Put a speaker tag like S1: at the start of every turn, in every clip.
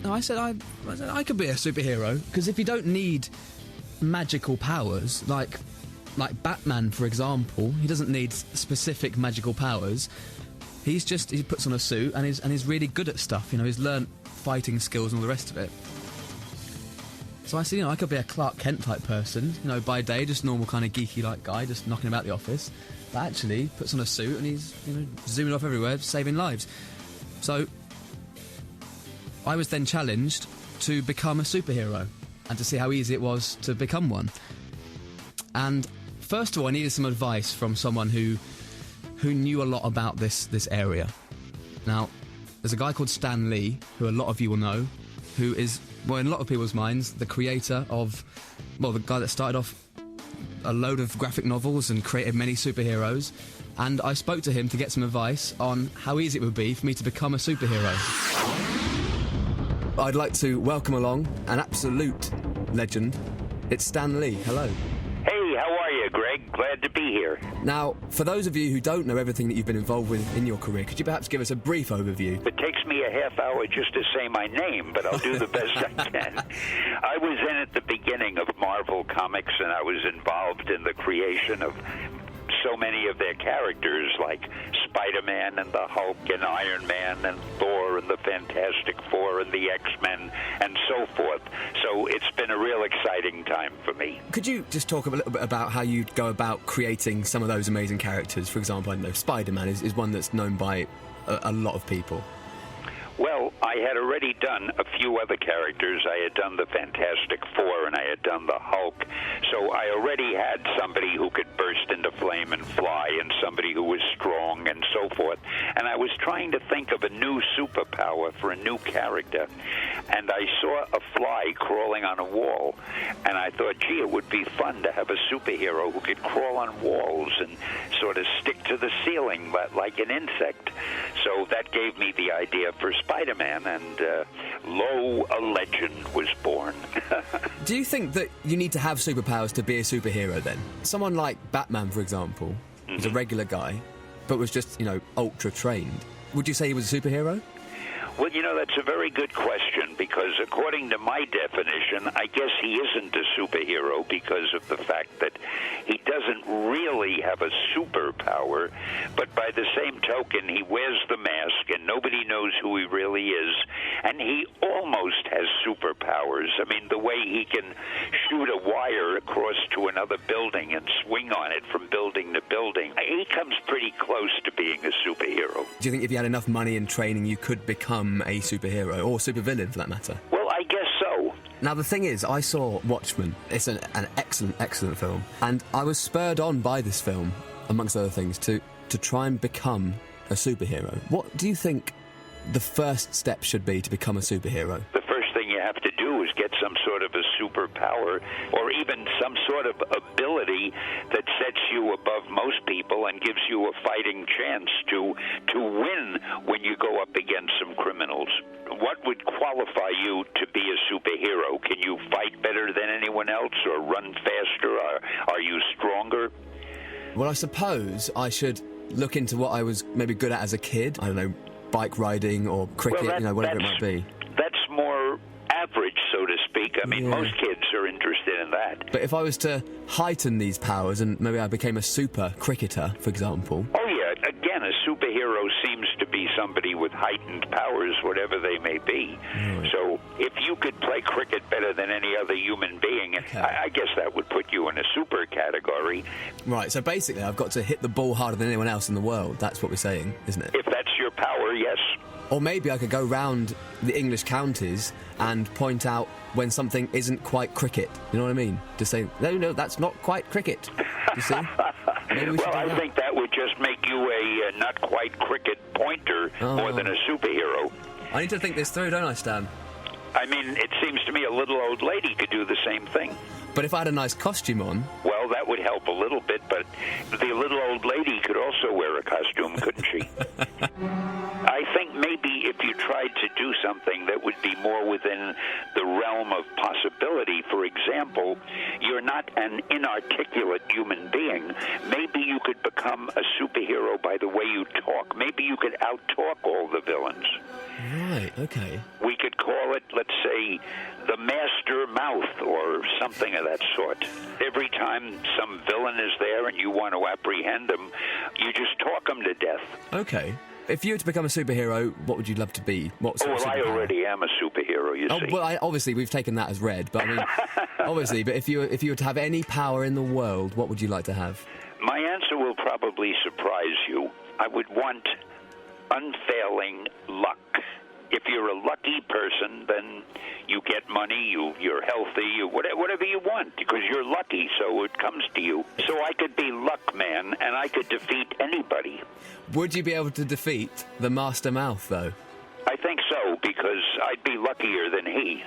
S1: No, I said I could be a superhero, because if you don't need magical powers, like Batman, for example, he doesn't need specific magical powers. He puts on a suit and he's really good at stuff. You know, he's learnt fighting skills and all the rest of it. So I see, I could be a Clark Kent type person. You know, by day, just normal kind of geeky like guy, just knocking about the office. But actually, puts on a suit and he's zooming off everywhere, saving lives. So I was then challenged to become a superhero and to see how easy it was to become one. And first of all, I needed some advice from someone who knew a lot about this area. Now, there's a guy called Stan Lee, who a lot of you will know, who is, well, in a lot of people's minds, the creator of, well, the guy that started off a load of graphic novels and created many superheroes. And I spoke to him to get some advice on how easy it would be for me to become a superhero. I'd like to welcome along an absolute legend. It's Stan Lee. Hello.
S2: Hey, how are you, Greg? Glad to be here.
S1: Now, for those of you who don't know everything that you've been involved with in your career, could you perhaps give us a brief overview?
S2: It takes me a half hour just to say my name, but I'll do the best I can. I was in at the beginning of Marvel Comics, and I was involved in the creation of so many of their characters, like Spider-Man and the Hulk and Iron Man and Thor and the Fantastic Four and the X-Men and so forth. So it's been a real exciting time for me.
S1: Could you just talk a little bit about how you go about creating some of those amazing characters? For example, I know Spider-Man is one that's known by a lot of people.
S2: Well, I had already done a few other characters. I had done the Fantastic Four and I had done the Hulk. So I already had somebody who could burst into flame and fly and somebody who was strong and so forth. And I was trying to think of a new superpower for a new character. And I saw a fly crawling on a wall. And I thought, gee, it would be fun to have a superhero who could crawl on walls and sort of stick to the ceiling like an insect. So that gave me the idea for Spider-Man, and lo, a legend was born.
S1: Do you think that you need to have superpowers to be a superhero then? Someone like Batman, for example, was a regular guy, but was just, ultra-trained. Would you say he was a superhero?
S2: Well, that's a very good question, because according to my definition, I guess he isn't a superhero because of the fact that he doesn't really have a superpower, but by the same token, he wears the mask and nobody knows who he really is, and he almost has superpowers. I mean, the way he can shoot a wire across to another building and swing on it from building to building, he comes pretty close to being a superhero.
S1: Do you think if you had enough money and training, you could become a superhero, or supervillain for that matter?
S2: Well, I guess so.
S1: Now, the thing is, I saw Watchmen. It's an excellent, excellent film. And I was spurred on by this film, amongst other things, to try and become a superhero. What do you think the first step should be to become a superhero?
S2: The first thing you have to do is get some sort of a superpower, or even some sort of ability that sets you above most people and gives you a fighting chance to win when you go up against some criminals. What would qualify you to be a superhero? Can you fight better than anyone else, or run faster, or are you stronger?
S1: Well, I suppose I should look into what I was maybe good at as a kid. I don't know, bike riding or cricket, whatever it might be.
S2: That's more average, so to speak. I mean, most kids are interested in that.
S1: But if I was to heighten these powers and maybe I became a super cricketer, for example...
S2: Oh, yeah. Again, a superhero seems to be somebody with heightened powers, whatever they may be. Right. So if you could play cricket better than any other human being, okay, I guess that would put you in a super category.
S1: Right, so basically I've got to hit the ball harder than anyone else in the world. That's what we're saying, isn't it?
S2: If that's your power, yes.
S1: Or maybe I could go round the English counties and point out when something isn't quite cricket. You know what I mean? To say, no, that's not quite cricket. You see?
S2: Well, I think that would just make you a not quite cricket pointer more than a superhero.
S1: I need to think this through, don't I, Stan?
S2: I mean, it seems to me a little old lady could do the same thing.
S1: But if I had a nice costume on...
S2: Well, that would help a little bit, but the little old lady could also wear a costume, couldn't she? I think maybe if you tried to do something that would be more within the realm of possibility, for example, you're not an inarticulate human being. Maybe you could become a superhero by the way you talk. Maybe you could out-talk all the villains.
S1: Right, okay.
S2: We could call it, let's say, the master mouth or something of that sort. Every time some villain is there and you want to apprehend him, you just talk him to death.
S1: Okay. If you were to become a superhero, what would you love to be? What sort of
S2: I
S1: superpower?
S2: already am a superhero, you see.
S1: Well, obviously, we've taken that as read, but I mean, obviously, but if you were to have any power in the world, what would you like to have?
S2: My answer will probably surprise you. I would want unfailing luck. If you're a lucky person, then you get money, you're healthy, whatever you want, because you're lucky, so it comes to you. So I could be Luck Man, and I could defeat anybody.
S1: Would you be able to defeat the Master Mouth, though?
S2: I think so, because I'd be luckier than he.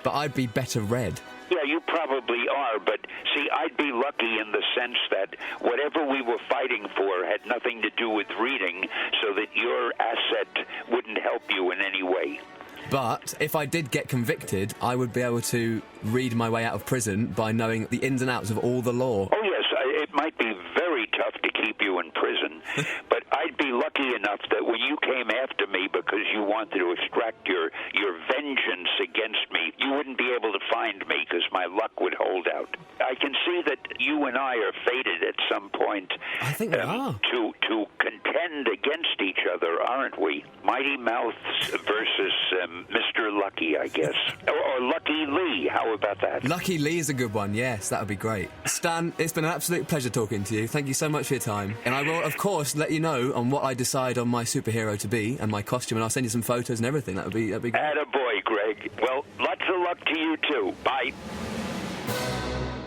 S1: But I'd be better read.
S2: Yeah, you probably are, but see, I'd be lucky in the sense that whatever we were fighting for had nothing to do with reading, so that your asset wouldn't help you in any way.
S1: But if I did get convicted, I would be able to read my way out of prison by knowing the ins and outs of all the law.
S2: Oh, yes, it might be very tough to keep you in prison, but I'd be lucky enough that when you came after me because you wanted to extract your vengeance against me, you wouldn't be able to find me because my luck would hold out. I can see that you and I are fated at some point.
S1: I think we are.
S2: To contend against each other, aren't we? Mighty Mouths versus Mr. Lucky, I guess. Or Lucky Lee, how about that?
S1: Lucky Lee is a good one, yes, that would be great. Stan, it's been an absolute pleasure talking to you. Thank you so much for your time. And I will, of course, let you know on what I decide on my superhero to be and my costume, and I'll send you some photos and everything. That'd be great.
S2: Attaboy, Greg. Well, lots of luck to you, too. Bye.